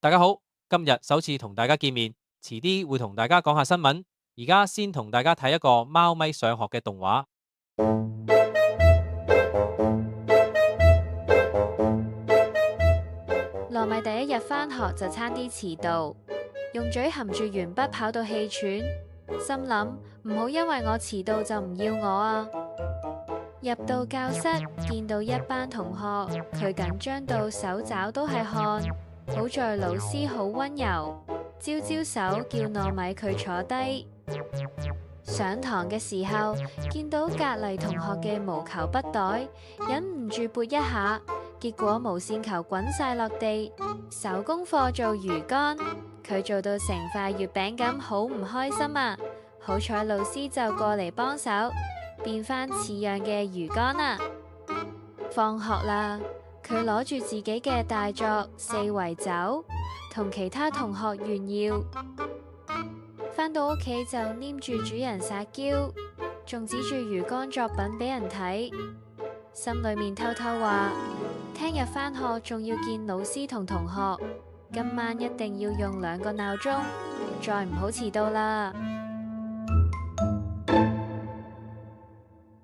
大家好，今日首次同大家見面，遲啲會同大家講下新聞。而家先同大家睇一個貓咪上學嘅動畫。糯米第一日返學就差啲遲到，用嘴含住鉛筆跑到氣喘，心諗唔好因為我遲到就唔要我啊！入到教室，見到一班同學，佢緊張到手爪都係汗。好在老師好溫柔，招招手叫糯米佢坐低。上堂嘅時候，見到隔離同學嘅毛球筆袋，忍唔住撥一下，結果無線球滾晒落地。手工課做魚乾，佢做到成塊月餅咁，好唔開心啊！好彩老師就過嚟幫手，變返似樣嘅魚乾啊！放學啦，佢攞住自己嘅大作四圍走，同其他同學炫耀。返到屋企就黏住主人撒嬌，仲指住魚乾作品俾人睇，心裏面偷偷話：聽日返學仲要見老師同同學，今晚一定要用2個鬧鐘，再唔好遲到啦。